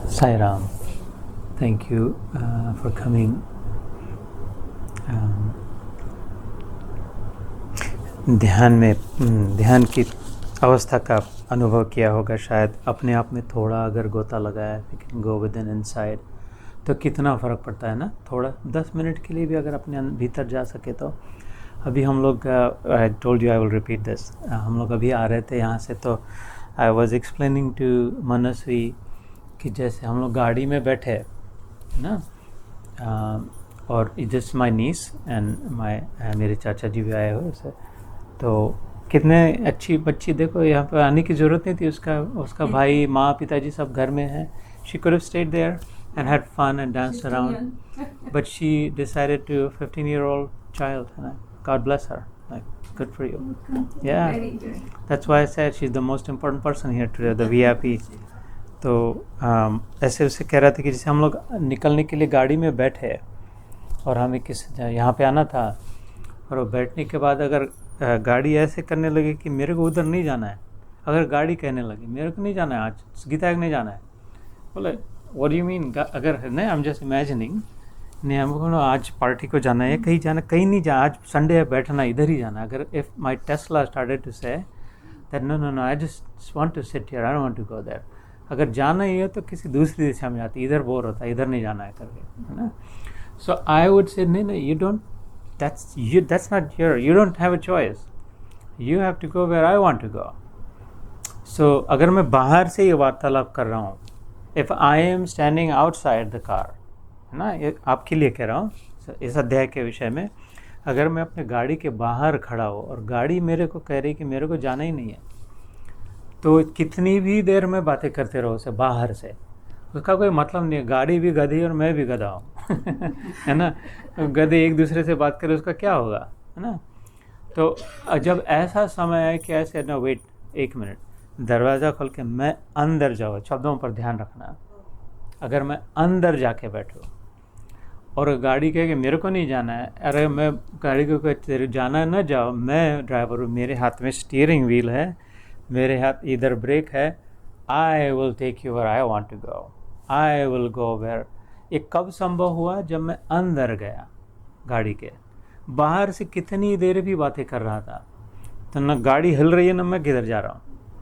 Sai Ram, thank you for coming. ध्यान की अवस्था का अनुभव किया होगा शायद अपने आप में थोड़ा अगर गोता लगाया गो विद इन इनसाइड तो कितना फ़र्क पड़ता है ना। थोड़ा 10 मिनट के लिए भी अगर अपने भीतर जा सके तो। अभी हम लोग I told you I will repeat this, हम लोग अभी आ रहे थे यहाँ से तो आई वाज एक्सप्लेनिंग टू मनस्वी कि जैसे हम लोग गाड़ी में बैठे ना और जस्ट माई नीस एंड मेरे चाचा जी भी आए हुए से, तो कितने अच्छी बच्ची, देखो यहाँ पर आने की ज़रूरत नहीं थी, उसका भाई माँ पिताजी सब घर में हैं. She could have stayed there and had fun and danced around, but she decided to 15-year-old child, God bless her, like good for you. Yeah, Very good. that's why I said she's the most important person here today, the VIP. तो ऐसे उसे कह रहा था कि जैसे हम लोग निकलने के लिए गाड़ी में बैठे और हमें यहाँ पे आना था, और वो बैठने के बाद अगर गाड़ी ऐसे करने लगे कि मेरे को उधर नहीं जाना है, अगर गाड़ी कहने लगी मेरे को नहीं जाना है आज गीता नहीं जाना है, बोले व्हाट डू यू मीन, अगर नहीं आई एम जस्ट इमेजिनिंग, नहीं हमको आज पार्टी को जाना है, कहीं जाना, कहीं नहीं जाना, आज संडे है बैठना इधर ही जाना. अगर if my Tesla started to say that no I just want to sit here, I don't want to go there, अगर जाना ही है तो किसी दूसरी दिशा में जाती, इधर बोर होता है, इधर नहीं जाना है करके, है ना. सो आई वुड से नहीं you don't, that's not you don't have a choice, you have to go where I want to go. So अगर मैं बाहर से ये वार्तालाप कर रहा हूँ, if I am standing outside the car, है ना, ये आपके लिए कह रहा हूँ इस अध्याय के विषय में, अगर मैं अपने गाड़ी के बाहर खड़ा हूँ और गाड़ी मेरे को कह रही कि मेरे को जाना ही नहीं है, तो कितनी भी देर में बातें करते रहो उसे बाहर से, उसका कोई मतलब नहीं है. गाड़ी भी गधी और मैं भी गधा हूँ है ना, गधे एक दूसरे से बात करें उसका क्या होगा, है ना. तो जब ऐसा समय है कि ऐसे ना वेट एक मिनट, दरवाज़ा खोल के मैं अंदर जाऊँ, शब्दों पर ध्यान रखना, अगर मैं अंदर जाके बैठूँ और गाड़ी कहे कि मेरे को नहीं जाना है, अरे मैं गाड़ी को तेरे जाना है ना जाओ, मैं ड्राइवर हूँ, मेरे हाथ में स्टीयरिंग व्हील है, मेरे हाथ इधर ब्रेक है, I will take you where I want to go, I will go where. ये कब संभव हुआ, जब मैं अंदर गया गाड़ी के. बाहर से कितनी देर भी बातें कर रहा था, तो न गाड़ी हिल रही है न मैं किधर जा रहा हूँ,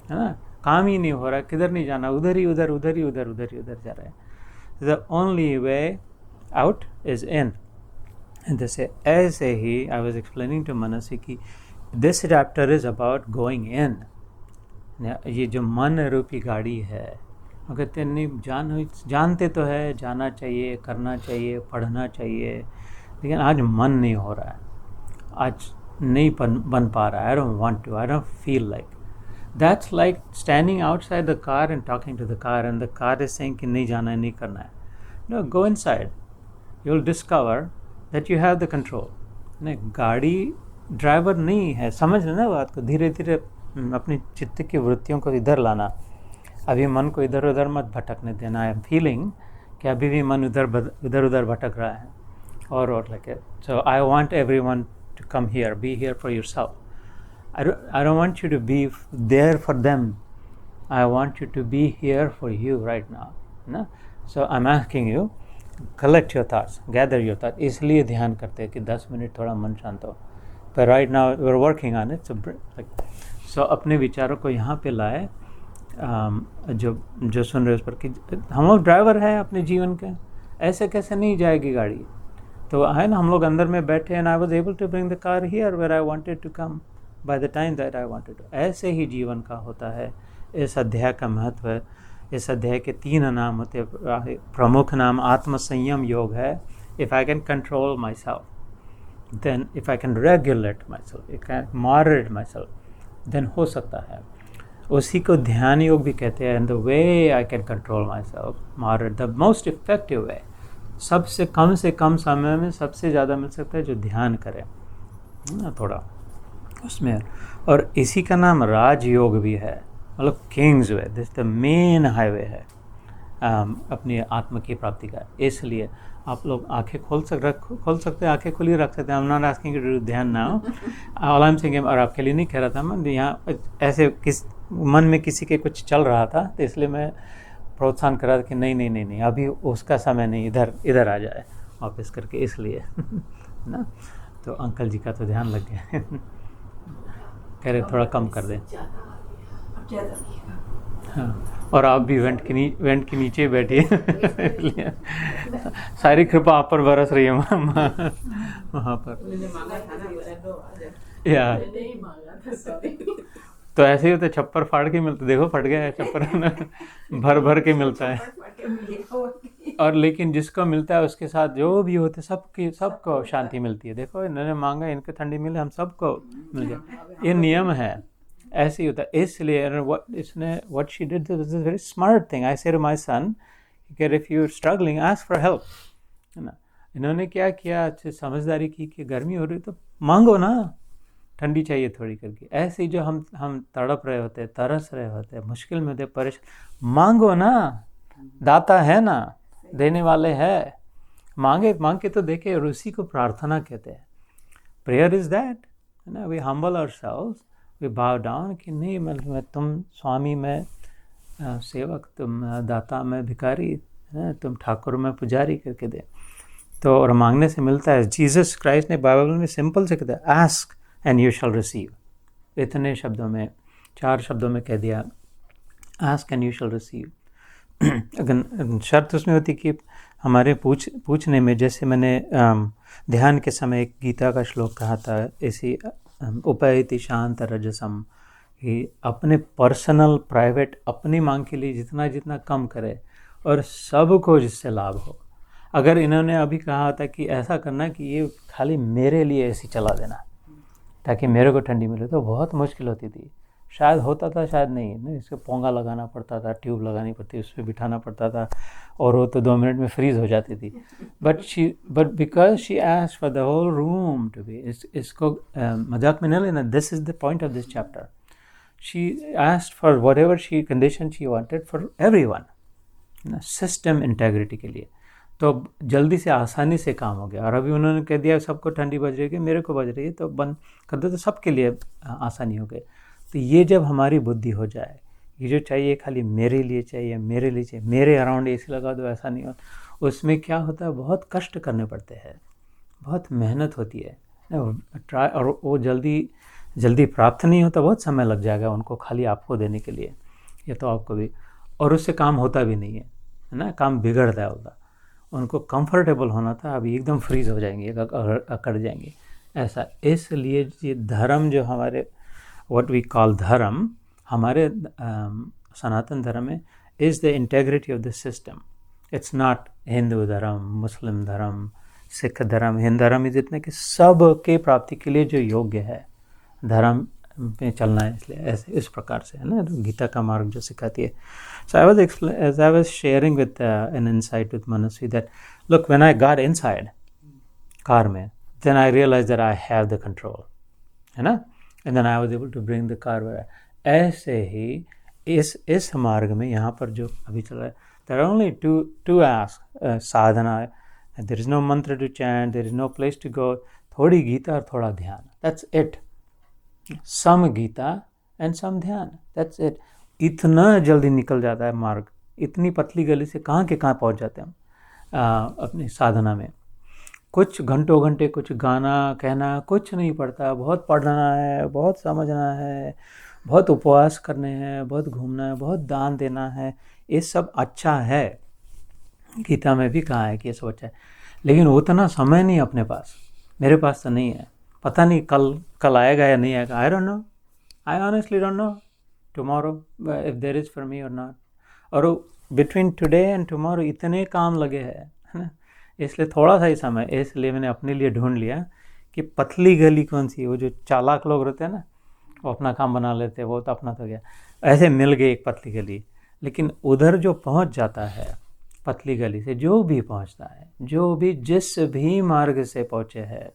है ना, काम ही नहीं हो रहा, किधर नहीं जाना, उधर ही उधर उधर ही उधर उधर ही उधर जा रहा है. The only way out is in. जैसे ऐसे ही आई वॉज एक्सप्लेनिंग टू मनसी कि this chapter is about going in. ये जो मन रूपी गाड़ी है, मगर ते नहीं जानते तो है, जाना चाहिए, करना चाहिए, पढ़ना चाहिए, लेकिन आज मन नहीं हो रहा है, आज नहीं बन पा रहा है. I don't want to, I don't feel like. That's like standing outside the car and talking to the car and the car is saying कि नहीं जाना है, नहीं करना है. No, go inside, you will discover that you have the control. नहीं, गाड़ी driver नहीं है, समझ लेना बात को, धीरे धीरे अपनी चित्त की वृत्तियों को इधर लाना, अभी मन को इधर उधर मत भटकने देना. आई एम फीलिंग कि अभी भी मन इधर उधर भटक रहा है और लगे. So I want everyone to come here, be here for yourself. I don't want you to be there for them, I want you to be here for you right now, ना. So I am asking you, collect your thoughts, gather your thoughts. इसलिए ध्यान करते हैं कि 10 minute थोड़ा मन शांत हो, पर right now we are working on it. So अपने विचारों को यहाँ पे लाए, जो सुन रहे उस पर कि हम लोग ड्राइवर हैं अपने जीवन के, ऐसे कैसे नहीं जाएगी गाड़ी. तो है ना, हम लोग अंदर में बैठे and I was able to bring the car here where I wanted to come by the time that I wanted to. ऐसे ही जीवन का होता है. इस अध्याय का महत्व है. इस अध्याय के 3 नाम होते हैं. प्रमुख नाम आत्मसंयम योग है. If I can control my self, then if I can regulate my self, if can moderate my self, then हो सकता है. उसी को ध्यान योग भी कहते हैं. And the way I can control my self, moderate, the most effective way, सबसे कम से कम समय में सबसे ज़्यादा मिल सकता है जो ध्यान करे ना थोड़ा उसमें. और इसी का नाम राजयोग भी है, मतलब Kings way. This the main highway है अपनी आत्मा की प्राप्ति का. इसलिए आप लोग आंखें खोल सकते हैं, आंखें खुली रख सकते हैं. I'm not asking you to do ध्यान now. All I'm saying, और आपके लिए नहीं कह रहा था मैं, यहाँ ऐसे मन में किसी के कुछ चल रहा था, तो इसलिए मैं प्रोत्साहन करा कि नहीं नहीं नहीं नहीं अभी उसका समय नहीं, इधर इधर आ जाए वापस करके, इसलिए ना। तो अंकल जी का तो ध्यान लग गया कह रहे थोड़ा कम कर दें। हाँ, और आप भी वेंट के नीचे बैठिए सारी कृपा आप पर बरस रही है वहाँ पर। या तो ऐसे ही होता है, छप्पर फाड़ के मिलता, देखो फट गया है छप्पर भर भर के मिलता है। और लेकिन जिसको मिलता है उसके साथ जो भी होते सबको शांति मिलती है। देखो इन्होंने मांगा, इनको ठंडी मिले, हम सबको मिल गया। ये नियम है, ऐसे ही होता है। इसलिए what she did was a very smart thing. I say to my son, if you're struggling, ask for help, है ना। इन्होंने क्या किया, अच्छे समझदारी की कि गर्मी हो रही तो मांगो ना, ठंडी चाहिए थोड़ी करके। ऐसे ही जो हम तड़प रहे होते हैं, तरस रहे होते हैं, मुश्किल में होते, परेशान, मांगो ना, दाता है ना, देने वाले है। मांग के तो देखे, और उसी को प्रार्थना कहते हैं। प्रेयर इज दैट, है ना। वी हम्बल आवरसेल्व्स, वी बाव डाउन कि नहीं मैं तुम स्वामी में सेवक, तुम दाता में भिखारी, है, तुम ठाकुर में पुजारी करके दे। तो और मांगने से मिलता है। जीसस क्राइस्ट ने बाइबल में सिंपल से कहता है, ask and you shall receive. इतने शब्दों में, 4 शब्दों में कह दिया, ask and you shall receive. अगर शर्त उसमें होती कि हमारे पूछने में, जैसे मैंने ध्यान के समय एक गीता का श्लोक कहा था, ऐसी उपैति शांत रजसम, कि अपने पर्सनल प्राइवेट अपनी मांग के लिए जितना जितना कम करे और सबको जिससे लाभ हो। अगर इन्होंने अभी कहा था कि ऐसा करना कि ये खाली मेरे लिए ऐसी चला देना ताकि मेरे को ठंडी मिले, तो बहुत मुश्किल होती थी। शायद होता था, शायद नहीं, इसको पोंगा लगाना पड़ता था, ट्यूब लगानी पड़ती, उस पर बिठाना पड़ता था, और वो तो 2 मिनट में फ्रीज हो जाती थी। But because she asked for the whole room to be, इसको मजाक में न लेना, this is the point of this chapter. She asked for whatever she condition she wanted for everyone, system integrity के लिए। तो जल्दी से आसानी से काम हो गया। और अभी उन्होंने कह दिया सबको ठंडी बज रही है, मेरे को बज रही है, तो बंद कर दो, तो सबके लिए आसानी हो गई। तो ये जब हमारी बुद्धि हो जाए, ये जो चाहिए खाली मेरे लिए चाहिए, मेरे लिए चाहिए, मेरे अराउंड एसी लगा दो, ऐसा नहीं होता। उसमें क्या होता है, बहुत कष्ट करने पड़ते हैं, बहुत मेहनत होती है, और वो जल्दी प्राप्त नहीं होता, बहुत समय लग जाएगा उनको खाली आपको देने के लिए, या तो आपको भी, और उससे काम होता भी नहीं है ना, काम बिगड़ता है उनका। उनको कंफर्टेबल होना था, अभी एकदम फ्रीज हो जाएंगे, अकड़ जाएंगे ऐसा। इसलिए ये धर्म जो हमारे what we call धर्म, हमारे सनातन धर्म में, is the integrity of the system. It's not Hindu धर्म, मुस्लिम धर्म, सिख धर्म, हिंदू धर्म, इतने कि सब के प्राप्ति के लिए जो योग्य है धर्म में चलना है। इसलिए ऐसे इस प्रकार से, है ना, तो गीता का मार्ग जो सिखाती है। So as I was sharing with an insight with Manasvi that look, when I got inside car में, then I realized that I have the control, है ना, and then I was able to bring the car where ऐसे ही इस मार्ग में यहाँ पर जो अभी चल रहा है, there are only two Sadhana, there is no mantra to chant, there is no place to go, थोड़ी गीता और थोड़ा ध्यान, that's it, some Gita and some ध्यान, that's it। इतना जल्दी निकल जाता है मार्ग, इतनी पतली गली से कहाँ के कहाँ पहुँच जाते हैं हम अपनी साधना में। कुछ घंटे कुछ गाना कहना कुछ नहीं पड़ता, बहुत पढ़ना है, बहुत समझना है, बहुत उपवास करने हैं, बहुत घूमना है, बहुत दान देना है, ये सब अच्छा है, गीता में भी कहा है कि ये सब अच्छा है, लेकिन उतना समय नहीं अपने पास, मेरे पास तो नहीं है। पता नहीं कल आएगा या नहीं आएगा, I don't know, I honestly don't know tomorrow if there is for me or not. और बिटवीन टुडे एंड टुमारो इतने काम लगे हैं, है ना, इसलिए थोड़ा सा ही समय, इसलिए मैंने अपने लिए ढूंढ लिया कि पतली गली कौन सी। वो जो चालाक लोग रहते हैं ना, वो अपना काम बना लेते हैं, वो तो अपना तो गया, ऐसे मिल गई एक पतली गली। लेकिन उधर जो पहुंच जाता है पतली गली से, जो भी पहुंचता है, जो भी जिस भी मार्ग से पहुंचे है,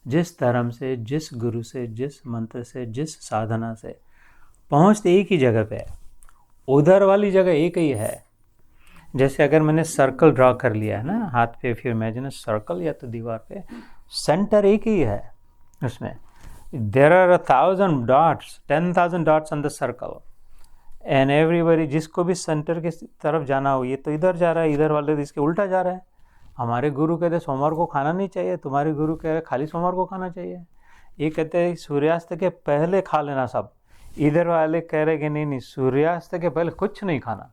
जिस धर्म से, जिस गुरु से, जिस मंत्र से, जिस साधना से पहुंचते एक ही जगह पे है, उधर वाली जगह एक ही है। जैसे अगर मैंने सर्कल ड्रॉ कर लिया है ना हाथ पे, फिर इमेजिन सर्कल, या तो दीवार पे सेंटर एक ही है उसमें। There are 1000 dots, 10,000 dots on the circle, and everybody, जिसको भी सेंटर के तरफ जाना हो, ये तो इधर जा रहा है, इधर वाले तो इसके उल्टा जा रहा है। हमारे गुरु कहते सोमवार को खाना नहीं चाहिए, तुम्हारे गुरु कह रहे खाली सोमवार को खाना चाहिए। ये कहते हैं सूर्यास्त के पहले खा लेना सब, इधर वाले कह रहे कि नहीं सूर्यास्त के पहले कुछ नहीं खाना।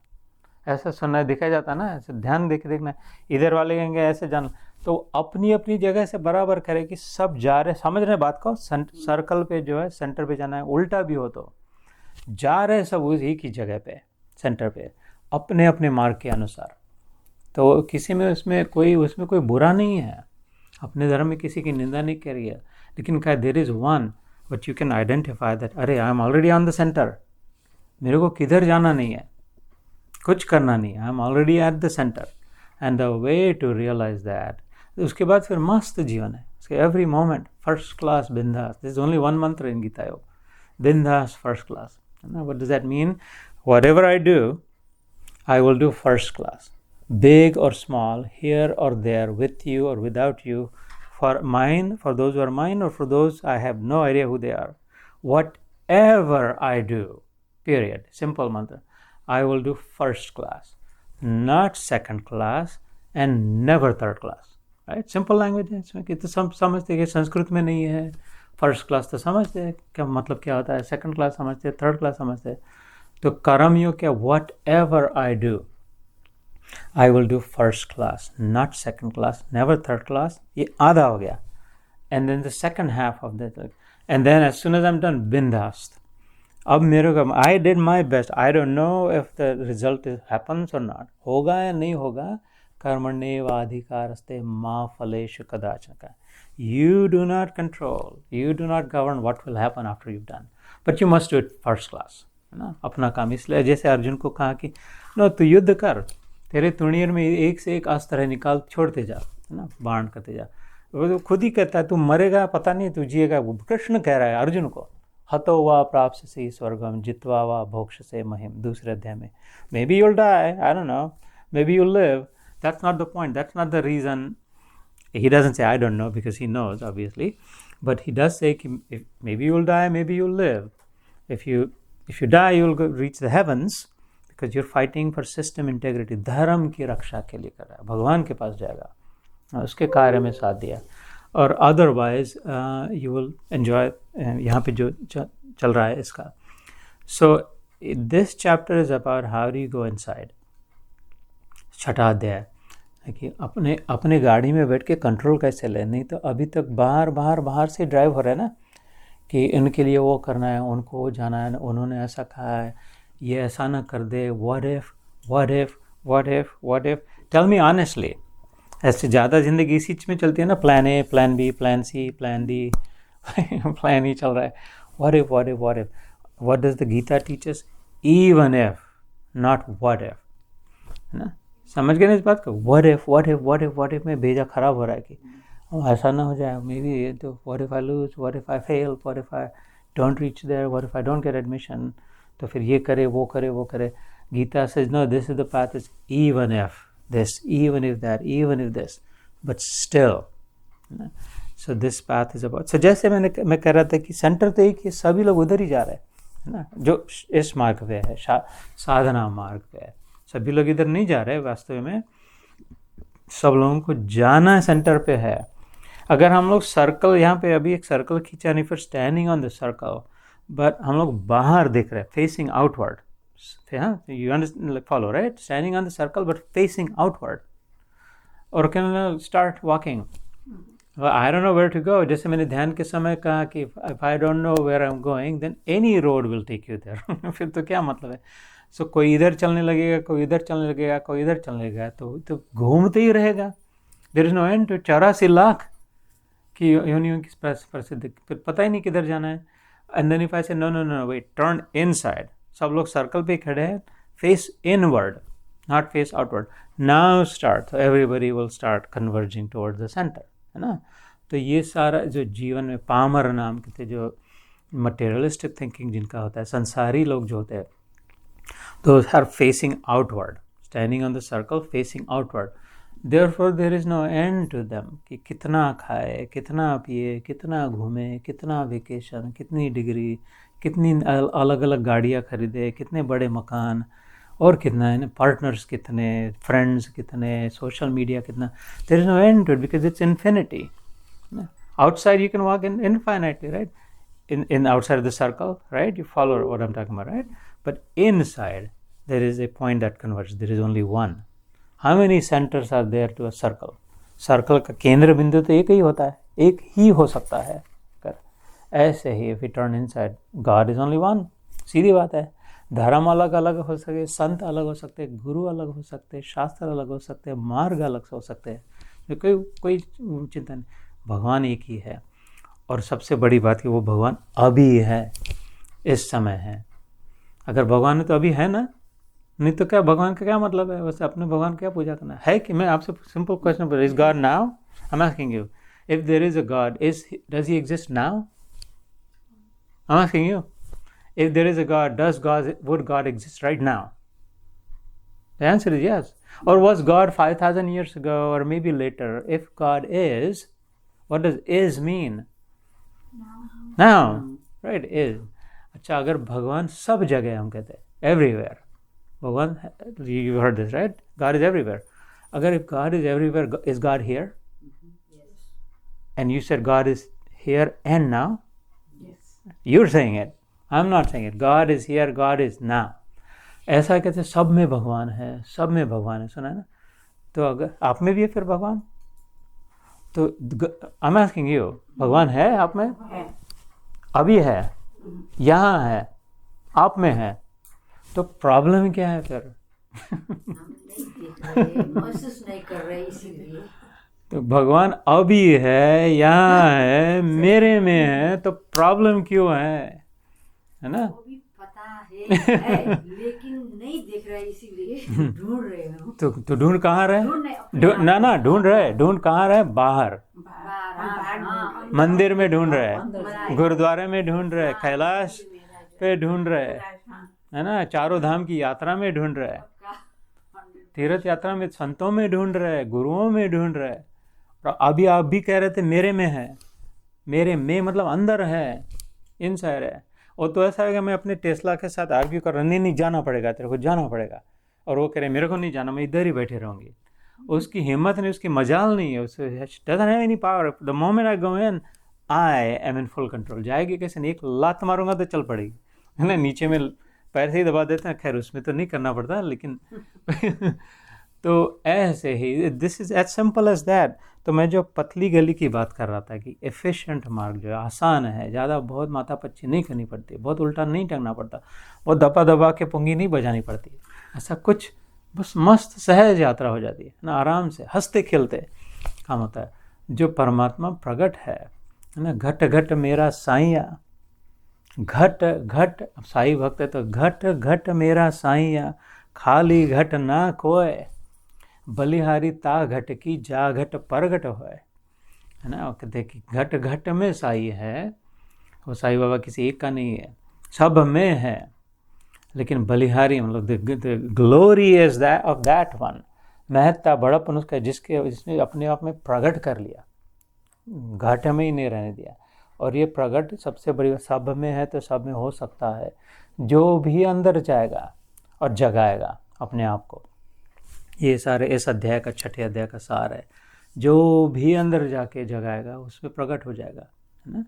ऐसा सुनना दिखाया जाता है ना, ऐसे ध्यान देखना, इधर वाले कहेंगे ऐसे जाना। तो अपनी अपनी जगह से बराबर करे कि सब जा रहे, समझ रहे बात को, सर्कल पे जो है सेंटर पे जाना है, उल्टा भी हो तो जा रहे सब उसी की जगह पे, सेंटर पे, अपने अपने मार्ग के अनुसार। तो किसी में उसमें कोई बुरा नहीं है, अपने धर्म में किसी की निंदा नहीं करी है, लेकिन क्या there is one but you can identify that, अरे I am already on the centre, मेरे को किधर जाना नहीं है, कुछ करना नहीं है, I am already at the centre. And the way to realise that, उसके बाद फिर मस्त जीवन है, उसके एवरी मोमेंट फर्स्ट क्लास बिंदास। This is only one mantra in Gita yoga, बिंदास first class. What does that mean? Whatever I do, I will do first class, big or small, here or there, with you or without you, for mine, for those who are mine, or for those I have no idea who they are. Whatever I do, period, simple mantra, I will do first class, not second class, and never third class. Right? Simple language है इसमें, कि तो समझते कि संस्कृत में नहीं है। First class तो समझते हैं क्या मतलब क्या होता है, सेकंड क्लास समझते हैं, थर्ड क्लास समझते हैं। तो कर्म योग क्या, whatever I do I will do first class, not second class, never third class. ये आधा हो गया। And then the second half of that, and then as soon as I am done, बिंदास। अब मेरे को, I did my best, I don't know if the result happens or not, होगा या नहीं होगा, कर्मण्येवाधिकारस्ते मा फलेषु कदाचन। You do not control, you do not govern what will happen after you've done, but you must do it first class, है ना, अपना काम। इसलिए जैसे अर्जुन को कहा कि नो तू युद्ध कर, तेरे तुणीर में एक से एक अस्त्र निकाल, छोड़ते जा, है ना, बाण करते जा। वो तो खुद ही कहता है तू मरेगा पता नहीं, तू जिएगा। कृष्ण कह रहा है अर्जुन को, हतो वा प्राप्त से स्वर्गम जित्वा वा भोक्ष से महिम, दूसरे अध्याय में। Maybe you'll die, I don't know, maybe you'll live, that's not the point, that's not the reason. He doesn't say I don't know, because he knows obviously, but he does say maybe you'll die, maybe you'll live. If you die, you'll reach the heavens, because you're fighting for system integrity, धर्म की रक्षा के लिए कर रहा है, भगवान के पास जाएगा, उसके कार्य में साथ दिया। और otherwise you will enjoy यहाँ पे जो चल रहा है इसका। So this chapter is about how do you go inside, छठा अध्याय, कि अपने गाड़ी में बैठ के कंट्रोल कैसे ले। नहीं तो अभी तक बाहर से ड्राइव हो रहा है ना, कि इनके लिए वो करना है, उनको वो जाना है, उन्होंने ऐसा कहा है, ये ऐसा ना कर दे, what if। Tell me honestly, ऐसे ज़्यादा ज़िंदगी इसी में चलती है ना, plan A, plan B, plan C, plan D, plan ही चल रहा है। what if what does the Gita teach us? Even if, not what if, है ना, समझ गए ना इस बात को। what if में भेजा खराब हो रहा है कि ऐसा ना हो जाए, मे बी तो what if I lose, what if I fail, what if I don't reach there, what if I don't get admission, तो फिर ये करे वो करे। Gita says no, this is the path, is even if this, even if that, even if this, but still, so this path is about, so जैसे मैं कह रहा था कि सेंटर तो एक ही, सभी लोग उधर ही जा रहे हैं, है ना, जो इस मार्ग पे है, साधना मार्ग पे है, सभी लोग इधर नहीं जा रहे। वास्तव में सब लोगों को जाना सेंटर पे है। अगर हम लोग सर्कल, यहाँ पे अभी एक सर्कल खींचा नहीं, फिर standing on the circle, but हम लोग बाहर दिख रहे हैं, facing outward, you understand, follow, right, standing on the circle but facing outward, और can start walking, I don't know where to go. जैसे मैंने ध्यान के समय कहा कि if I don't know where I am going, then any road will take you there. फिर तो क्या मतलब है। सो कोई इधर चलने लगेगा, कोई इधर चलने लगेगा, कोई इधर चलने लगेगा, तो घूमते ही रहेगा। There is no end to 84 lakh की योनियों की प्रसिद्धि, फिर पता ही नहीं किधर जाना है। एंड देन इफ आई से नो वेट, टर्न इनसाइड, सब लोग सर्कल पे खड़े हैं, face inward, not face outward, now start, तो everybody will start converging towards the centre, है ना। तो ये सारा जो जीवन में पामर नाम के थे, जो मटेरियलिस्टिक थिंकिंग जिनका होता है, संसारी लोग जो होते हैं, those are facing outward, standing on the circle facing outward, Therefore there is no end to them कि कितना खाए, कितना पिए, कितना घूमे, कितना वेकेशन, कितनी डिग्री, कितनी अलग अलग गाड़ियाँ खरीदे, कितने बड़े मकान, और कितना है पार्टनर्स कितने, फ्रेंड्स कितने, सोशल मीडिया कितना. There is no end to it because it's infinity. Outside you can walk infinitely, right? In outside of the circle, right? You follow what I'm talking about, right? But inside there is a point that converges. There is only one. How many centers are there to a circle? Circle का केंद्र बिंदु तो एक ही होता है, एक ही हो सकता है. कर ऐसे ही if we turn inside, God is only one. सीधी बात है. धर्म अलग अलग हो सकते, संत अलग हो सकते, गुरु अलग हो सकते, शास्त्र अलग हो सकते, मार्ग अलग हो सकते हैं, कोई चिंता नहीं. भगवान एक ही है. और सबसे बड़ी बात कि वो भगवान अभी है, इस समय है. अगर भगवान है तो अभी है ना, नहीं तो क्या भगवान का क्या मतलब है. वैसे अपने भगवान क्या पूजा करना है कि. मैं आपसे सिंपल क्वेश्चन पूछ, is God now? I am asking you, if there is a God, does he exist now? I am asking you, if there is a God, would God exist right now? The answer is yes. Or was God 5,000 years ago, or maybe later? If God is, what does is mean? Now, right? Is. अच्छा, अगर भगवान सब जगह, हम कहते हैं everywhere. भगवान, you heard this, right? God is everywhere. अगर if God is everywhere, is God here? Yes. And you said God is here and now? Yes. You're saying it. I'm not saying it. God is here, God is now. ऐसा कहते हैं सब में भगवान है, सब में भगवान है. सुना है ना? तो अगर आप में भी है फिर भगवान, तो I'm asking you, भगवान है आप में? है. अभी है, यहाँ है, आप में है, तो प्रॉब्लम क्या है फिर? हम नहीं देख रहे, महसूस नहीं कर रहे, इसीलिए. तो भगवान अभी है, यहाँ है, मेरे में है, तो प्रॉब्लम क्यों है ना? वो भी पता है लेकिन नहीं देख रहे, इसीलिए ढूंढ रहे हो. तो ढूंढ कहाँ रहे? ढूंढ रहे. ढूंढ कहाँ रहे? बाहर बाहर मंदिर में ढूंढ रहे, गुरुद्वारे में ढूंढ रहे, कैलाश पे ढूंढ रहे, है ना? चारों धाम की यात्रा में ढूंढ रहे, तीर्थ यात्रा में संतों में ढूंढ रहे, गुरुओं में ढूंढ रहे. और अभी आप भी कह रहे थे मेरे में है. मेरे में मतलब अंदर है, इनसाइड है. और तो ऐसा है कि मैं अपने टेस्ला के साथ आर्ग्यू कर रहा, नहीं जाना पड़ेगा, तेरे को जाना पड़ेगा, और वो कह रहे मेरे को नहीं जाना, मैं इधर ही बैठे रहूँगी. उसकी हिम्मत नहीं, उसकी मजाल नहीं है, उससे doesn't have any power. The moment I go in, I am in full control. जाएगी कैसे नहीं, एक लात मारूंगा तो चल पड़ेगी, है ना? नीचे में पैर से ही दबा देते हैं, खैर उसमें तो नहीं करना पड़ता, लेकिन तो ऐसे ही this is as simple as that. तो मैं जो पतली गली की बात कर रहा था कि एफिशिएंट मार्ग जो है, आसान है, ज़्यादा बहुत माथापच्ची नहीं करनी पड़ती, बहुत उल्टा नहीं टंगना पड़ता, बहुत दबा दबा के पुंगी नहीं बजानी पड़ती, ऐसा कुछ, बस मस्त सहज यात्रा हो जाती है ना, आराम से हंसते खेलते काम होता है. जो परमात्मा प्रकट है ना, घट घट मेरा साईया, घट घट, साई भक्त है तो घट घट मेरा साईया, खाली घट ना कोय, बलिहारी ता घट की जा घट परगट होए, है ना? कहते कि घट घट में साई है. वो साई बाबा किसी एक का नहीं है, सब में है. लेकिन बलिहारी मतलब the glory is that of that one. महत्ता बड़ापन उसका जिसने अपने आप में प्रकट कर लिया, घाटे में ही नहीं रहने दिया. और ये प्रकट सबसे बड़ी, सब में है तो सब में हो सकता है. जो भी अंदर जाएगा और जगाएगा अपने आप को, ये सारे इस अध्याय का, छठे अध्याय का सार है. जो भी अंदर जाके जगाएगा उसमें प्रकट हो जाएगा, है ना?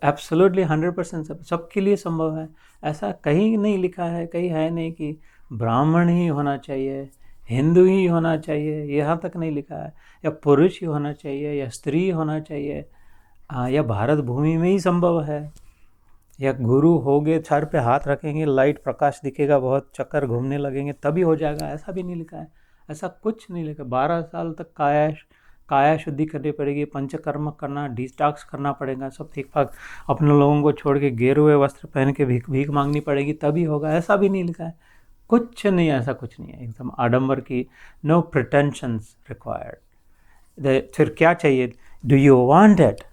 एब्सोल्युटली 100% सबके लिए संभव है. ऐसा कहीं नहीं लिखा है, कहीं है नहीं कि ब्राह्मण ही होना चाहिए, हिंदू ही होना चाहिए, यहाँ तक नहीं लिखा है, या पुरुष ही होना चाहिए, या स्त्री होना चाहिए, या भारत भूमि में ही संभव है, या गुरु होगे, सर पे हाथ रखेंगे, लाइट प्रकाश दिखेगा, बहुत चक्कर घूमने लगेंगे तभी हो जाएगा, ऐसा भी नहीं लिखा है. ऐसा कुछ नहीं लिखा. 12 साल तक काया शुद्धि करनी पड़ेगी, पंचकर्म करना, डिटॉक्स करना पड़ेगा, सब ठीक ठाक, अपने लोगों को छोड़ के गेरुए वस्त्र पहन के भीख मांगनी पड़ेगी तभी होगा, ऐसा भी नहीं लिखा है. कुछ नहीं, ऐसा कुछ नहीं है. एकदम आडंबर की, नो प्रिटेंशंस रिक्वायर्ड. फिर क्या चाहिए? Do you want it?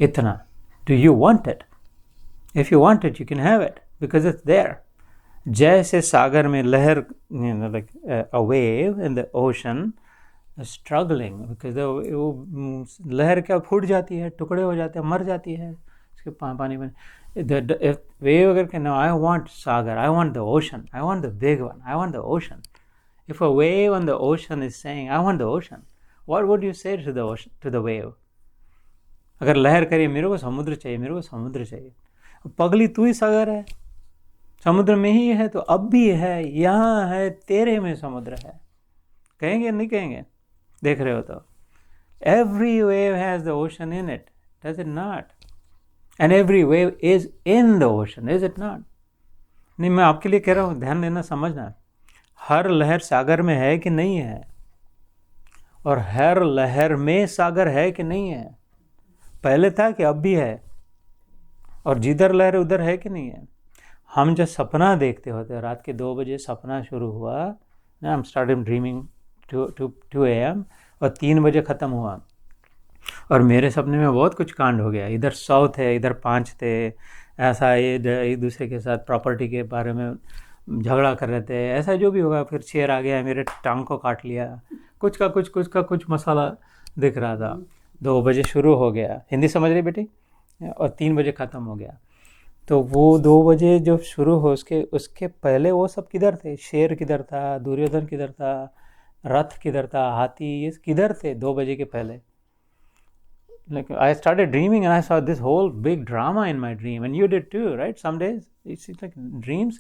इतना, do you want it? If you want it you can have it because it's there. जैसे सागर में लहर, like a wave in the ocean, struggling, because वो लहर क्या फूट जाती है, टुकड़े हो जाते हैं, मर जाती है उसके पानी में. वेव अगर कहना, I want sagar, I want the ocean, I want the big one, I want the ocean. If a wave on the ocean is saying I want the ocean, what would you say to the ocean, to the wave? अगर लहर करिए मेरे को समुद्र चाहिए, मेरे को समुद्र चाहिए, पगली तू ही सागर है, समुद्र में ही है, तो अब भी है, यहाँ है, तेरे में समुद्र है. कहेंगे नहीं कहेंगे? देख रहे हो तो every wave has the ocean in it, does it not? And every wave is in the ocean, is it not? नहीं, मैं आपके लिए कह रहा हूँ, ध्यान देना, समझना. हर लहर सागर में है कि नहीं है, और हर लहर में सागर है कि नहीं है. पहले था कि अब भी है, और जिधर लहर उधर है कि नहीं है. हम जब सपना देखते होते, रात के 2 बजे सपना शुरू हुआ, I am started dreaming 2 AM, और 3 बजे ख़त्म हुआ. और मेरे सपने में बहुत कुछ कांड हो गया. इधर 100 थे, इधर 5 थे, ऐसा ये एक दूसरे के साथ प्रॉपर्टी के बारे में झगड़ा कर रहे थे, ऐसा जो भी होगा. फिर शेर आ गया, मेरे टांग को काट लिया, कुछ का कुछ मसाला दिख रहा था. 2 बजे शुरू हो गया, हिंदी समझ रही बेटी, और 3 बजे ख़त्म हो गया. तो वो 2 बजे जब शुरू हो, उसके पहले वो सब किधर थे? शेर किधर था, दुर्योधन किधर था, रथ किधर था, हाथी, ये किधर थे 2 बजे के पहले? Like I started dreaming and I saw this whole big drama in my dream, and you did too, right? Some days it's like dreams.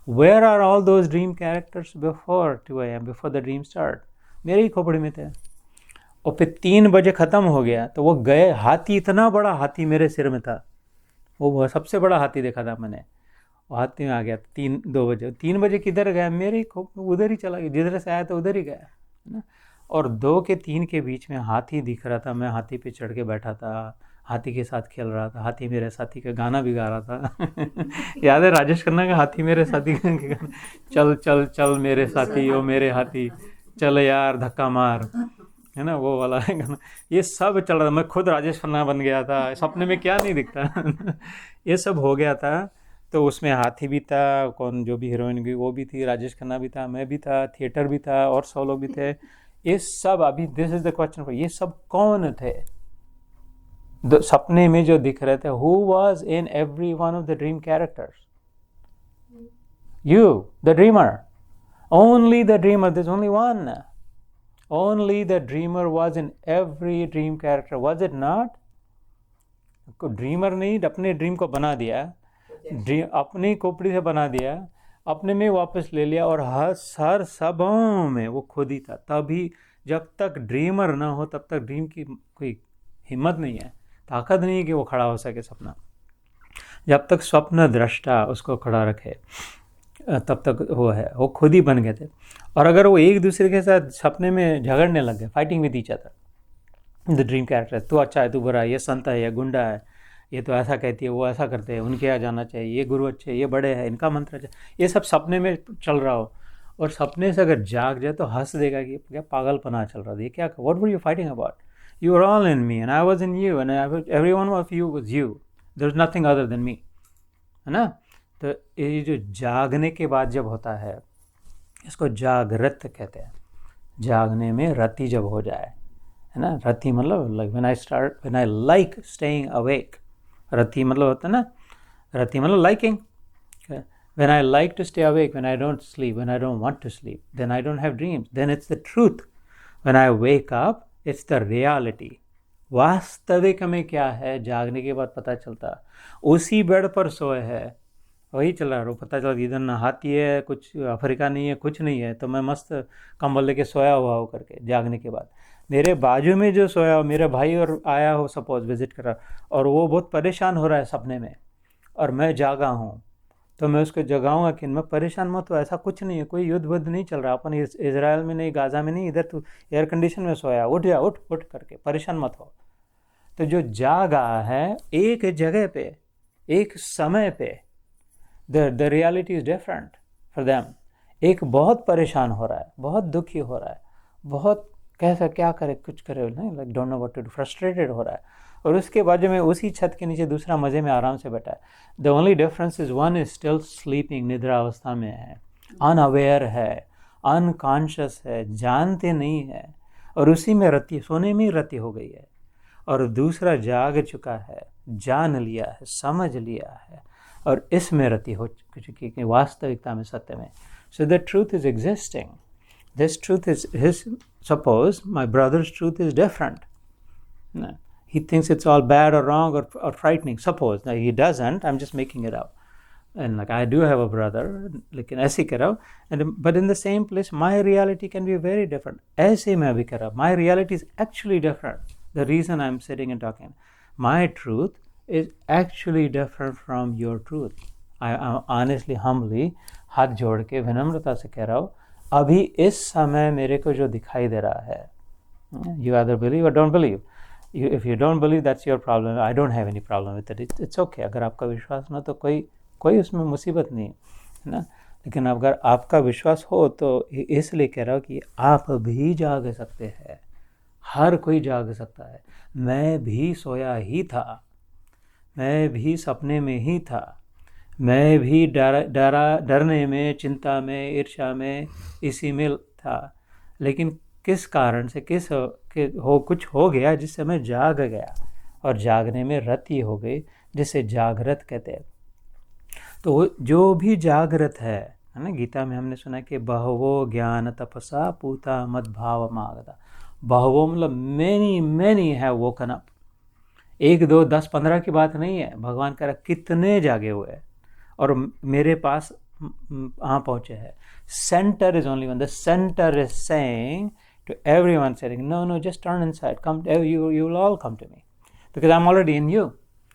Where are all those dream characters before 2 AM, before the dream start? मेरे ही खोपड़ी में थे. और फिर 3 बजे ख़त्म हो गया, तो वो गए. हाथी, इतना बड़ा हाथी मेरे सिर में था, वो सबसे बड़ा हाथी देखा था मैंने. हाथी में आ गया 2 बजे. 3 बजे किधर गया? मेरे उधर ही चला गया, जिधर से आया था उधर ही गया, है ना. और 2 के 3 के बीच में हाथी दिख रहा था. मैं हाथी पे चढ़ के बैठा था, हाथी के साथ खेल रहा था. हाथी मेरे साथी का गाना भी गा रहा था. याद है राजेश खन्ना का हाथी मेरे साथी का गाना? चल चल चल मेरे साथी, ओ मेरे हाथी, चल यार धक्का मार, है ना, वो वाला है गाना. ये सब चल रहा था. मैं खुद राजेश खन्ना बन गया था. सपने में क्या नहीं दिखता. ये सब हो गया था. तो उसमें हाथी भी था, कौन जो भी हीरोइन भी वो भी थी, राजेश खन्ना भी था, मैं भी था, थिएटर भी था, और 100 लोग भी थे. ये सब अभी, दिस इज द क्वेश्चन, ये सब कौन थे सपने में जो दिख रहे थे? Who was in every one of the dream characters? You, the dreamer. Only the dreamer. This only one. Only the dreamer was in every dream character. Was it not? Dreamer नहीं, अपने ड्रीम को बना दिया, अपनी खोपड़ी से बना दिया, अपने में वापस ले लिया, और हर सबों में वो खुद ही था. तभी जब तक ड्रीमर ना हो तब तक ड्रीम की कोई हिम्मत नहीं है, ताकत नहीं है कि वो खड़ा हो सके सपना. जब तक स्वप्न दृष्टा उसको खड़ा रखे तब तक वो है, वो खुद ही बन गए थे. और अगर वो एक दूसरे के साथ सपने में झगड़ने लग गए, fighting with each other, the dream character, तू अच्छा है, तू बुरा है, ये संत है, ये गुंडा है, ये तो ऐसा कहती है, वो ऐसा करते हैं, उनके यहाँ जाना चाहिए, ये गुरु अच्छे, ये बड़े हैं, इनका मंत्र अच्छा, ये सब सपने में चल रहा हो, और सपने से अगर जाग जाए तो हंस देगा कि क्या पागलपना चल रहा था, ये क्या, what were you fighting about? You are all in me and I was in you and every one of you was you, there is nothing other than me, है ना. तो ये जो जागने के बाद जब होता है, इसको जागृत कहते हैं. जागने में रति जब हो जाए, है ना. रति मतलब like when I like staying awake. रति मतलब होता है ना, रति मतलब liking. When I like to stay awake, when I don't sleep, when I don't want to sleep, then I don't have dreams. Then it's the truth. When I wake up, it's the reality. वास्तविक में क्या है जागने के बाद पता चलता. उसी बेड पर सोए है, वही चल रहा है, पता चला इधर ना हाथी है, कुछ अफ्रीका नहीं है, कुछ नहीं है, तो मैं मस्त कंबल लेके सोया हुआ हो करके. जागने के बाद मेरे बाजू में जो सोया हो, मेरा भाई और आया हो सपोज विजिट कर रहा, और वो बहुत परेशान हो रहा है सपने में, और मैं जागा हूँ, तो मैं उसको जगाऊंगा कि मैं परेशान मत हो, ऐसा कुछ नहीं है, कोई युद्ध वुद्ध नहीं चल रहा, अपन इजराइल में नहीं, गाज़ा में नहीं, इधर तू एयर कंडीशन में सोया, उठ जा, उठ उठ करके, परेशान मत हो. तो जो जागा है एक जगह पे, एक समय पे, the reality is different for them. एक बहुत परेशान हो रहा है, बहुत दुखी हो रहा है, बहुत कैसा क्या करे, कुछ करे नहीं, like don't know what to do, frustrated हो रहा है, और उसके बाजू में उसी छत के नीचे दूसरा मज़े में आराम से बैठा है. The only difference is one is still sleeping, निद्रा अवस्था में है, अनअवेयर है, अनकॉन्शियस है, जानते नहीं है, और उसी में रति, सोने में ही रति हो गई है, और दूसरा जाग चुका है, जान लिया है, समझ लिया है, और इसमें रति हो चुकी है वास्तविकता में, सत्य में. So the truth is existing. This truth is his. Suppose my brother's truth is different. No. He thinks it's all bad or wrong or frightening. Suppose. Now he doesn't. I'm just making it up. And like I do have a brother, like in ऐसे कह रहा हूँ, and but in the same place, my reality can be very different. ऐसे मैं भी कह रहा हूँ, my reality is actually different. The reason I'm sitting and talking, my truth is actually different from your truth. I honestly, humbly, हाथ जोड़ के विनम्रता से कह रहा हूँ, अभी इस समय मेरे को जो दिखाई दे रहा है, you either believe or don't believe. If you don't believe, that's your problem. I don't have any problem with it. It's okay. अगर आपका विश्वास ना, तो कोई उसमें मुसीबत नहीं है ना. लेकिन अगर आपका विश्वास हो, तो इसलिए कह रहा हूँ कि आप भी जाग सकते हैं. हर कोई जाग सकता है. मैं भी सोया ही था, मैं भी सपने में ही था, मैं भी डरने में, चिंता में, ईर्ष्या में, इसी में था. लेकिन किस कारण से कुछ हो गया जिससे मैं जाग गया, और जागने में रति हो गई, जिसे जागृत कहते हैं. तो जो भी जागृत है ना, गीता में हमने सुना कि बहवो ज्ञान तपसा पूता मद्भाव मागधा. बहवो मतलब मैनी हैव वोकन अप. 1, 2, 10, 15 की बात नहीं है. भगवान कह रहा कितने जागे हुए हैं और मेरे पास पहुँचे हैं. Center is only one. The center is saying to everyone, saying, no, just turn inside. Come, you will all come to me, because I'm already in you.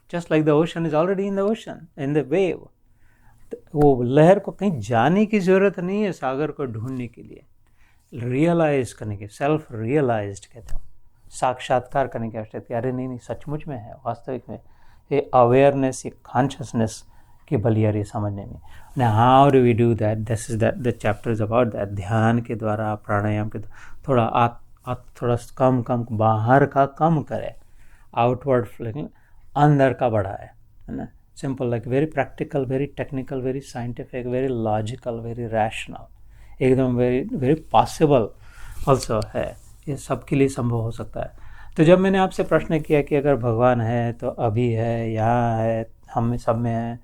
Just like the ocean is already in the ocean, in the wave. वो लहर को कहीं जाने की जरूरत नहीं है सागर को ढूंढने के लिए. रियलाइज करने के, सेल्फ रियलाइज्ड कहते हैं, साक्षात्कार करने की आवश्यकता. अरे नहीं, सचमुच में है, वास्तविक में. ये अवेयरनेस, ये कॉन्शियसनेस की बलियारी समझने में. Now how do we do that? This is that the chapter is about that. ध्यान के द्वारा, प्राणायाम के द्वारा थोड़ा कम बाहर का कम करे, आउटवर्ड फ्लिंग अंदर का बढ़ाए, है ना. Simple, like very practical, very technical, very scientific, very logical, very rational, एकदम वेरी पॉसिबल ऑल्सो है. ये सबके लिए संभव हो सकता है. तो जब मैंने आपसे प्रश्न किया कि अगर भगवान है तो अभी है, यहाँ है, हम में सब में है,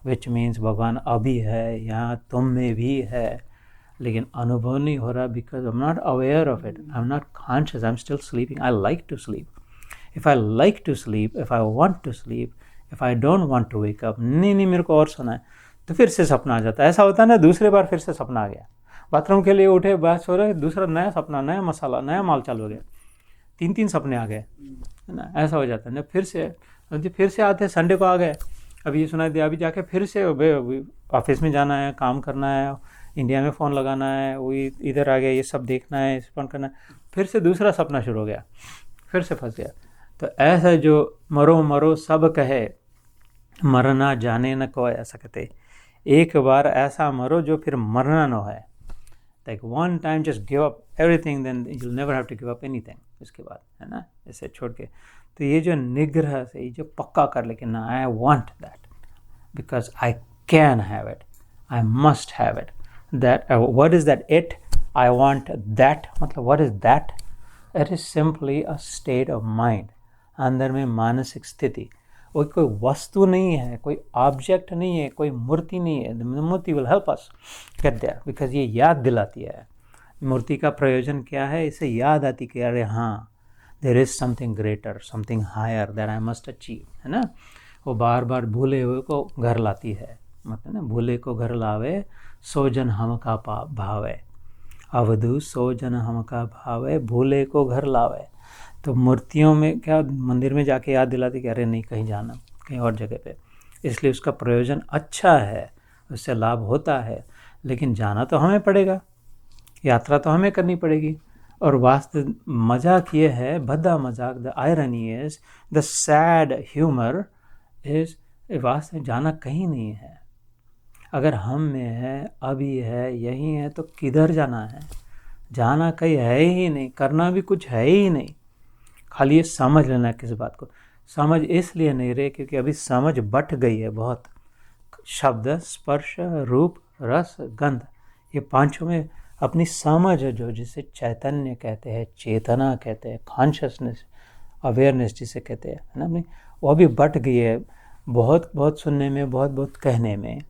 विच मीन्स भगवान अभी है, यहाँ तुम में भी है, लेकिन अनुभव नहीं हो रहा, because I am not aware of it, I am not conscious, I am still sleeping. I like to sleep. If I like to sleep, if I want to sleep, if I don't want to wake up, नहीं मेरे को और सोना है, तो फिर से सपना आ जाता है. ऐसा होता है ना, दूसरे बार फिर से सपना आ गया. बाथरूम के लिए उठे, बस हो रहे, दूसरा नया सपना, नया मसाला, नया माल चालू हो गया, 3 सपने आ गए, है ना. ऐसा हो जाता है ना. फिर से आते, संडे को आ गए, अभी ये सुनाई दिया, अभी जाके फिर से ऑफिस में जाना है, काम करना है, इंडिया में फ़ोन लगाना है, वही इधर आ गया, ये सब देखना है, स्पेंड करना है, फिर से दूसरा सपना शुरू हो गया, फिर से फंस गया. तो ऐसा जो मरो सब कहे, मरना जाने न कोई, ऐसा कहते. एक बार ऐसा मरो जो फिर मरना न है. Like one time just give up everything, then you will never have to give up anything इसके बाद, है ना, ऐसे छोड़ के. तो ये जो निग्रह से, ये जो पक्का कर ले कि ना, I want that because I can have it, I must have it. That what is that? It, I want that. मतलब what is that? It is simply a state of mind. अंदर में मानसिक स्थिति. वो कोई वस्तु नहीं है, कोई ऑब्जेक्ट नहीं है, कोई मूर्ति नहीं है. Murti will help us get there, because ये याद दिलाती है. मूर्ति का प्रयोजन क्या है? इसे याद आती कि अरे हाँ, there is something greater, something higher that I must achieve, है ना. वो बार बार भूले हुए को घर लाती है. मतलब ना, भूले को घर लावे, सो जन हम का भावे. अवधू सो जन हम का भावे, भूले को घर लावे. तो मूर्तियों में क्या, मंदिर में जाके याद दिलाती कि अरे नहीं, कहीं जाना, कहीं और जगह पे. इसलिए उसका प्रयोजन अच्छा है, उससे लाभ होता है, लेकिन जाना तो हमें पड़ेगा, यात्रा तो हमें करनी पड़ेगी. और वास्तव मजाक ये है, भद्दा मजाक, the irony is, the sad humour is, वास्तव जाना कहीं नहीं है. अगर हम में है, अभी है, यही है, तो किधर जाना है? जाना कहीं है ही नहीं, करना भी कुछ है ही नहीं. खाली ये समझ लेना. किस बात को समझ इसलिए नहीं रहे क्योंकि अभी समझ बट गई है बहुत. शब्द, स्पर्श, रूप, रस, गंध, ये पांचों में अपनी समझ है जो, जिसे चैतन्य कहते हैं, चेतना कहते हैं, कॉन्शियसनेस, अवेयरनेस जिसे कहते हैं, है ना, अपनी वो अभी बट गई है। बहुत बहुत सुनने में, बहुत बहुत कहने में,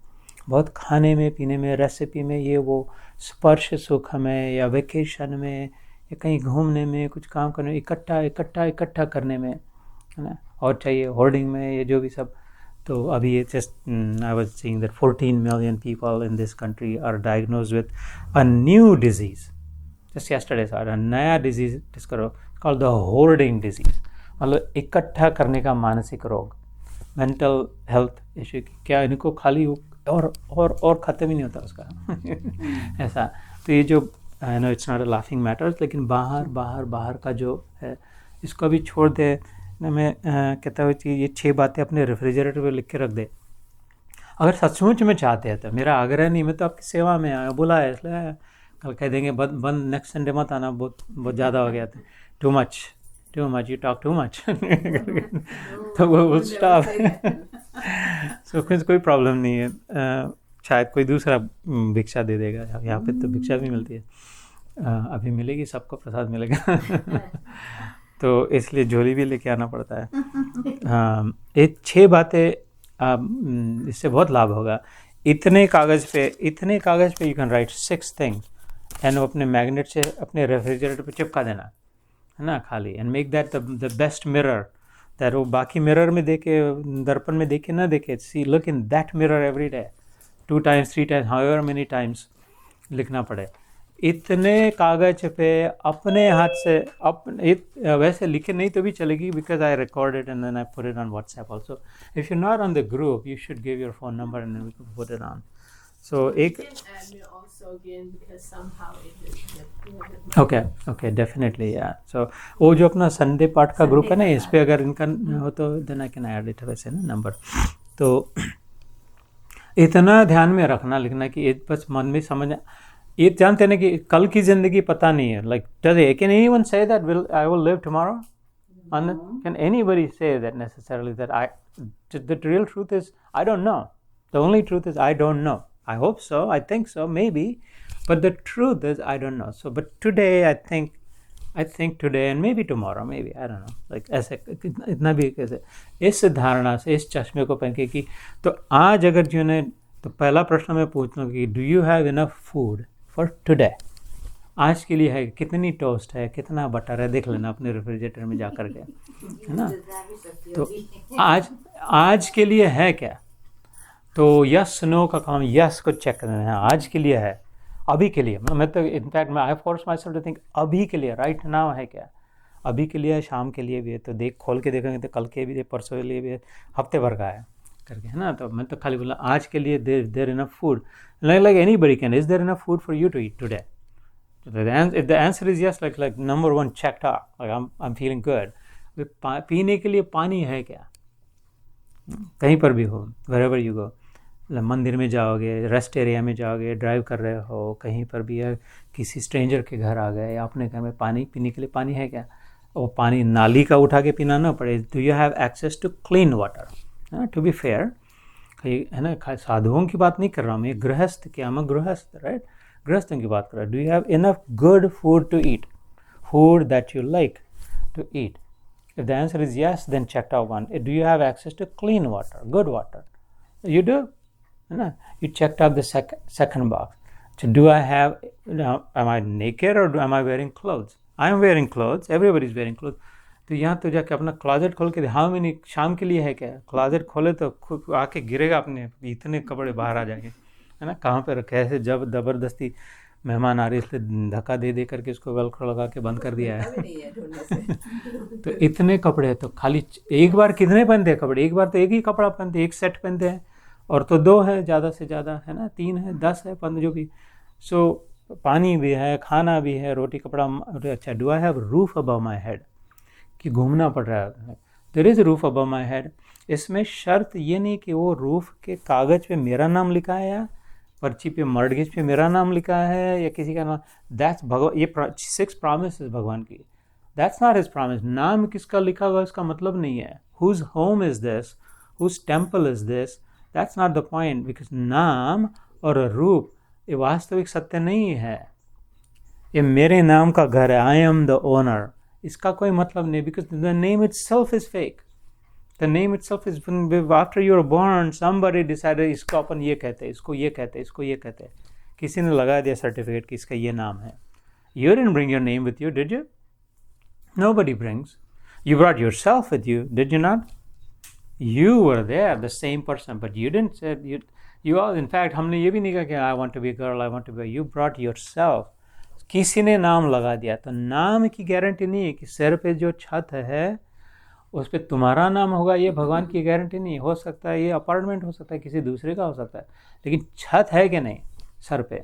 बहुत खाने में, पीने में, रेसिपी में, ये वो स्पर्श सुख में, या वेकेशन में, या कहीं घूमने में, कुछ काम करने में, इकट्ठा करने में, है ना, और चाहिए होर्डिंग में, ये जो भी सब। तो अभी ये just I was seeing that 14 million people in this country are diagnosed with a new disease. Just yesterday sir नया disease discover called the hoarding disease, मतलब इकट्ठा करने का मानसिक रोग, मेंटल हेल्थ इश्यू। क्या इनको खाली और ख़त्म ही नहीं होता उसका ऐसा। तो ये जो I know it's not a laughing matters, लेकिन बाहर का जो है इसको अभी छोड़ दे ना। मैं कहता हूँ कि ये 6 बातें अपने रेफ्रिजरेटर पे लिख के रख दे। अगर सचमुच में चाहते हैं तो, मेरा आग्रह नहीं, मैं तो आपकी सेवा में आया, बुला है, इसलिए कल कह देंगे बंद नेक्स्ट संडे मत आना, बहुत ज़्यादा हो गया था, too much you talk too much तो वो स्टॉप सो कोई प्रॉब्लम नहीं है। शायद कोई दूसरा भिक्षा दे देगा, यहाँ पे तो भिक्षा भी मिलती है, अभी मिलेगी, सबको प्रसाद मिलेगा तो इसलिए झोली भी लेके आना पड़ता है। हाँ, ये 6 बातें इससे बहुत लाभ होगा। इतने कागज़ पे you can write 6 things and वो अपने मैग्नेट से अपने रेफ्रिजरेटर पे चिपका देना, है ना, खाली, and make that the best mirror, that वो बाकी मिरर में देखे, दर्पण में देखे ना देखे, see look in that mirror every day 2 times 3 times however many times लिखना पड़े। इतने कागज पे अपने हाथ से वैसे लिखे नहीं तो भी चलेगी, because I record it and then I put it on WhatsApp also. If you not on the group you should give your phone number and we can put it on. So एक okay definitely या सो वो जो अपना Sunday पाठ का group है ना, इस पे अगर इनका हो तो then I can add it वैसे ना नंबर। तो इतना ध्यान में रखना लिखना कि बस मन में समझ, ये जानते हैं कि कल की जिंदगी पता नहीं है। Like can anyone say that I will live tomorrow? Can anybody say that necessarily that I the real truth is I don't no. The only truth is I don't know. I hope so, I think so, may be, but the truth is I don't no. So but today I think today and maybe tomorrow, maybe, I don't know, like ऐसे इतना भी कैसे इस धारणा से, इस चश्मे को पहन के कि तो आज अगर जो ने, तो पहला प्रश्न मैं पूछता हूँ कि do you have enough food for today? आज के लिए है, कितनी टोस्ट है, कितना बटर है, देख लेना अपने रेफ्रिजरेटर में जा कर के, है ना। तो आज के लिए है क्या? तो यस नो का काम, यस को चेक करना है, आज के लिए है, अभी के लिए। मैं तो इनफैक्ट मैं I force myself to think अभी के लिए, राइट नाउ है क्या? अभी के लिए है, शाम के लिए भी है, तो खोल के देखेंगे तो कल के भी है, परसों के लिए भी है, हफ्ते भर का है करके, है ना। तो मैं तो खाली बोला आज के लिए there enough food, like anybody can, is there enough food for you to eat today? If the answer is yes, like number 1 checked out, like I am feeling good. पीने के लिए पानी है क्या? कहीं पर भी हो, वेरेवर यू गो, मंदिर में जाओगे, रेस्ट एरिया में जाओगे, ड्राइव कर रहे हो, कहीं पर भी है, किसी स्ट्रेंजर के घर आ गए, अपने घर में पानी पीने के लिए पानी है क्या? वो पानी नाली का उठा के पीना ना पड़े। Do you have access to clean water? To be fair, है ना, साधुओं की बात नहीं कर रहा हूँ मैं, गृहस्थ, क्या मैं गृहस्थ, राइट, गृहस्थों की बात कर रहा हूँ। Do you have enough good food to eat, food that you like to eat? If the answer is yes, then checked out one. Do you have access to clean water, good water? You do, है ना? You checked out the second box. So do I have, am I naked or am I wearing clothes? I am wearing clothes. Everybody is wearing clothes. तो यहाँ तो जाके अपना closet खोल के, how many, शाम के लिए है क्या? क्लोजेट खोले तो खुद आके गिरेगा अपने, इतने कपड़े बाहर आ जाएंगे, है ना। कहाँ पे रखे? ऐसे जब ज़बरदस्ती मेहमान आ रहे इसलिए धक्का दे करके उसको वेलक्रो लगा के बंद कर दिया है तो इतने कपड़े, तो खाली एक बार कितने पहनते हैं कपड़े? एक बार तो एक ही कपड़ा पहनते, एक सेट पहनते हैं, और तो 2 है ज़्यादा से ज़्यादा, है ना, 3 है, 10 है, 15 जो भी। सो पानी भी है, खाना भी है, रोटी कपड़ा। अच्छा, do I have roof above my head? कि घूमना पड़ रहा है, there is roof above my head. इसमें शर्त ये नहीं कि वो रूफ के कागज़ पे मेरा नाम लिखा है या पर्ची पे, मॉर्गेज पे मेरा नाम लिखा है या किसी का नाम। दैट्स भगवान, ये 6 प्रॉमिसेस भगवान की, दैट्स नॉट हिज प्रॉमिस। नाम किसका लिखा हुआ इसका मतलब नहीं है। Whose home is this, whose temple is this, that's not the point, because नाम और रूप ये वास्तविक सत्य नहीं है। ये मेरे नाम का घर है, आई एम द ओनर, इसका कोई मतलब नहीं, because the name itself is fake. The name itself is, after you are born somebody decided इसको अपन ये कहते हैं, इसको ये कहते हैं, इसको ये कहते हैं, किसी ने लगा दिया सर्टिफिकेट कि इसका ये नाम है. You didn't bring your name with you, did you? Nobody brings. You brought yourself with you, did you not? You were there, the same person, but you didn't say you all. In fact, हमने ये भी नहीं कहा कि I want to be a girl, I want to be. You brought yourself. किसी ने नाम लगा दिया, तो नाम की गारंटी नहीं है कि सिर पे जो छत है उस पर तुम्हारा नाम होगा, ये भगवान की गारंटी नहीं. हो सकता है ये अपार्टमेंट हो सकता है, किसी दूसरे का हो सकता है, लेकिन छत है कि नहीं सर पे,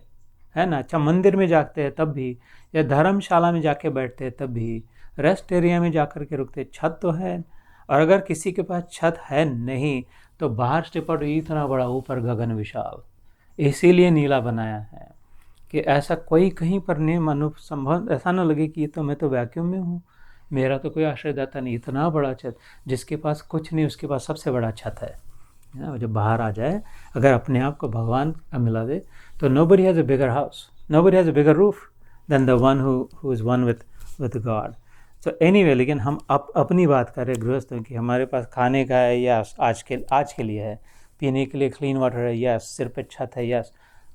है ना. अच्छा, मंदिर में जाते हैं तब भी, या धर्मशाला में जाके बैठते हैं तब भी, रेस्ट एरिया में जाकर के रुकते, छत तो है. और अगर किसी के पास छत है नहीं तो बाहर स्टेपट इतना बड़ा, ऊपर गगन विशाल, इसीलिए नीला बनाया है कि ऐसा कोई कहीं पर नहीं मनुष्य संभव ऐसा ना लगे कि ये तो मैं तो वैक्यूम में हूँ, मेरा तो कोई आश्रयदाता नहीं. इतना बड़ा छत, जिसके पास कुछ नहीं उसके पास सबसे बड़ा छत है ना. जब बाहर आ जाए, अगर अपने आप को भगवान का मिला दे, तो nobody has a bigger house, nobody has a bigger roof than the one who is one with God. So anyway, लेकिन हम अपनी बात कर रहे गृहस्थों की. हमारे पास खाने का है, यस, आज के लिए है, पीने के लिए क्लीन वाटर है, यस, सिर पे छत है, यस,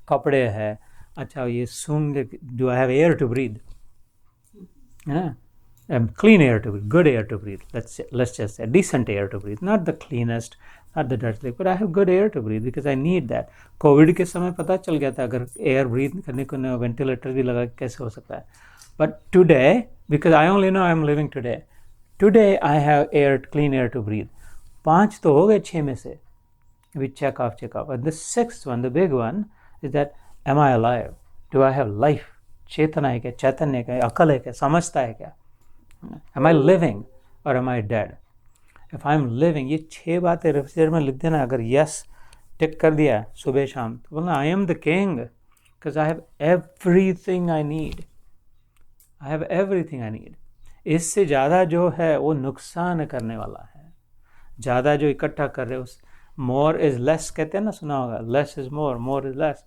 कपड़े है. अच्छा, ये सूंघ, do I have air to breathe, clean air to breathe, good air to breathe, let's just say decent air to breathe, not the cleanest, not the dirty, but I have good air to breathe because I need that. Covid के समय पता चल गया था अगर air breathe करने को ना वेंटिलेटर भी लगा कैसे हो सकता है. But today, because I only know I am living today I have clean air to breathe. 5 तो हो गए 6 में से, we check off. But the 6th one, the big one, is that am I alive? Do I have life? चेतना है क्या, चैतन्य क्या, अकल है क्या, समझता है क्या? Am I living or am I dead? If I'm living, ये 6 बातें रेफ्रिजरेटर में लिख देना. अगर yes टिक कर दिया सुबह शाम, तो बोलना I am the king because I have everything I need. I have everything I need. इससे ज़्यादा जो है वो नुकसान करने वाला है. ज़्यादा जो इकट्ठा कर रहे हो, more is less कहते हैं ना, सुना होगा, less is more, more is less.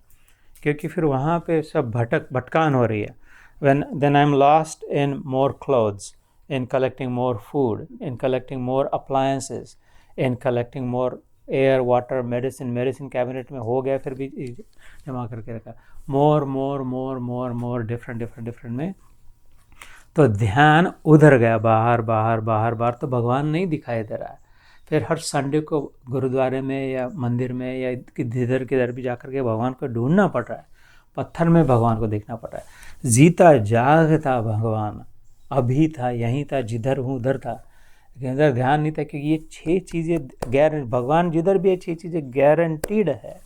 क्योंकि फिर वहाँ पे सब भटकान हो रही है. Then I'm lost in more clothes, in collecting more food, in collecting more appliances, in collecting more air, water, medicine cabinet में हो गया, फिर भी जमा करके रखा. more different में. तो ध्यान उधर गया, बाहर, तो भगवान नहीं दिखाई दे रहा है. फिर हर संडे को गुरुद्वारे में या मंदिर में या किधर भी जाकर के भगवान को ढूंढना पड़ रहा है. पत्थर में भगवान को देखना पड़ रहा है. जीता जागता भगवान अभी था, यहीं था, जिधर हूँ उधर था, लेकिन इधर ध्यान नहीं था. क्योंकि ये 6 चीज़ें भगवान जिधर भी है 6 चीज़ें गारंटीड है,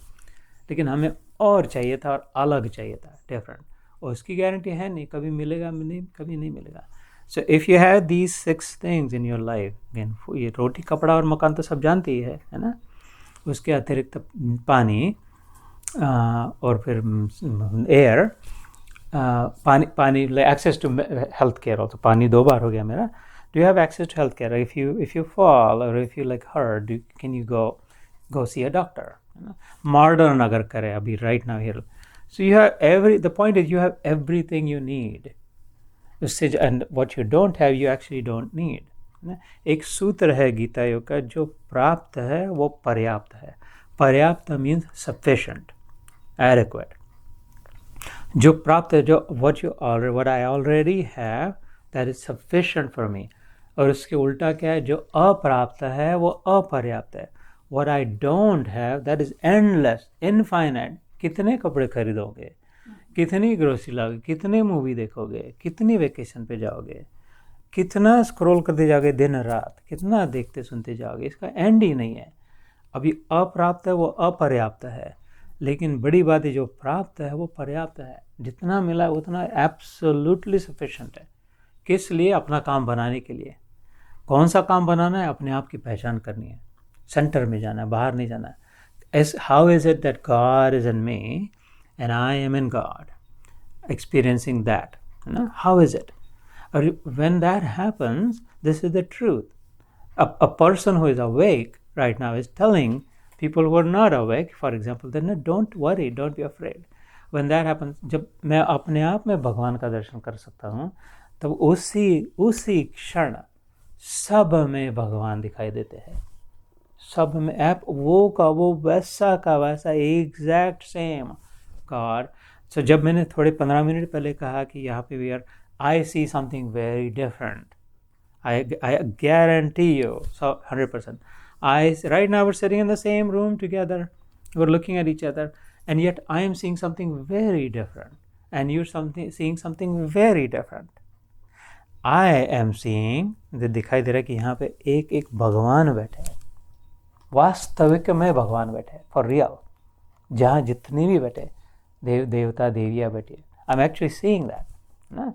लेकिन हमें और चाहिए था, और अलग चाहिए था, डिफरेंट. और उसकी गारंटी है नहीं, कभी मिलेगा नहीं, कभी नहीं मिलेगा. So if you have these 6 things in your life, ये रोटी कपड़ा और मकान तो सब जानते ही है ना. उसके अतिरिक्त पानी और फिर एयर, पानी access to health care. Also पानी 2 बार हो गया मेरा. Do you have access to health care? If you fall और if you like hurt, can you go see a doctor? Modern अगर करे अभी right now here. So you have the point is you have everything you need. उससे and what you don't have you actually don't need. एक सूत्र है गीता योग का, जो प्राप्त है वो पर्याप्त है. पर्याप्त मीन्स सफिशिएंट, एडिक्वेट. जो प्राप्त है, जो what I already have, that is sufficient for me. और उसके उल्टा क्या है, जो अप्राप्त है वो अपर्याप्त है. what I don't have, that is endless, infinite. कितने कपड़े खरीदोगे, कितनी ग्रोसरी लाओगे, कितने मूवी देखोगे, कितनी वेकेशन पे जाओगे, कितना स्क्रॉल करते जाओगे दिन रात, कितना देखते सुनते जाओगे, इसका एंड ही नहीं है. अभी अप्राप्त है वो अपर्याप्त है, लेकिन बड़ी बात है जो प्राप्त है वो पर्याप्त है. जितना मिला उतना एब्सोल्युटली सफिशिएंट है. किस लिए? अपना काम बनाने के लिए. कौन सा काम बनाना है? अपने आप की पहचान करनी है, सेंटर में जाना है, बाहर नहीं जाना है. How is it that God is in me and I am in God, experiencing that, how is it? और when that happens, this is the truth. A person who is awake right now is telling people who are not awake, for example, then don't worry, don't be afraid. When that happens, जब मैं अपने आप में भगवान का दर्शन कर सकता हूँ, तब उसी क्षण सब में भगवान दिखाई देते हैं। सब में ऐप वो का वो वैसा का वैसा एग्जैक्ट सेम गॉड। सो जब मैंने थोड़े 15 मिनट पहले कहा कि यहाँ पे we are, I see something very different, I guarantee you, so 100%. Right now we're sitting in the same room together, we're looking at each other, and yet I am seeing something very different, and you're seeing something very different. I am seeing, दिखाई दे रहा है कि यहाँ पे एक भगवान बैठे हैं, वास्तविक में भगवान बैठे हैं, फॉर रियल, जहाँ जितने भी बैठे देवता देवियाँ बैठी, I'm actually seeing that, ना?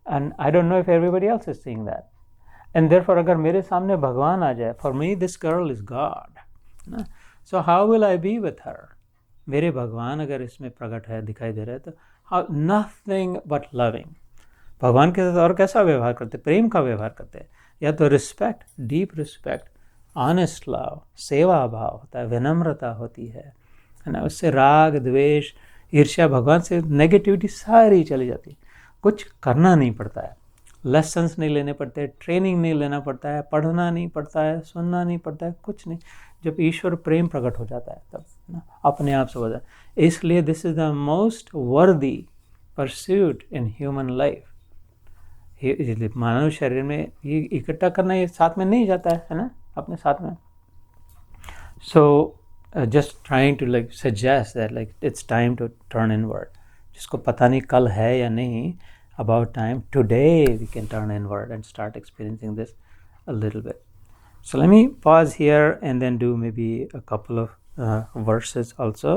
And I don't know if everybody else is seeing that. And therefore अगर मेरे सामने भगवान आ जाए, for me this girl is God, ना? So how will I be with her? मेरे भगवान अगर इसमें प्रकट है, दिखाई दे रहा है, तो how, nothing but loving. भगवान के साथ और कैसा व्यवहार करते, प्रेम का व्यवहार करते हैं, या तो respect, deep respect, honest love, सेवा भाव होता है, विनम्रता होती है ना? उससे राग द्वेष ईर्ष्या, भगवान से नेगेटिविटी सारी चली जाती है। कुछ करना नहीं पड़ता है, लेसन्स नहीं लेने पड़ते, ट्रेनिंग नहीं लेना पड़ता है, पढ़ना नहीं पड़ता है, सुनना नहीं पड़ता है, कुछ नहीं। जब ईश्वर प्रेम प्रकट हो जाता है तब ना अपने आप से हो जाता है। इसलिए दिस इज द मोस्ट वर्दी परस्यूट इन ह्यूमन लाइफ। मानव शरीर में ये इकट्ठा करना ये साथ में नहीं जाता है ना, अपने साथ में। So just trying to like suggest that like it's time to turn inward. जिसको पता नहीं कल है या नहीं, about time, today we can turn inward and start experiencing this a little bit. So let me pause here and then do maybe a couple of verses also.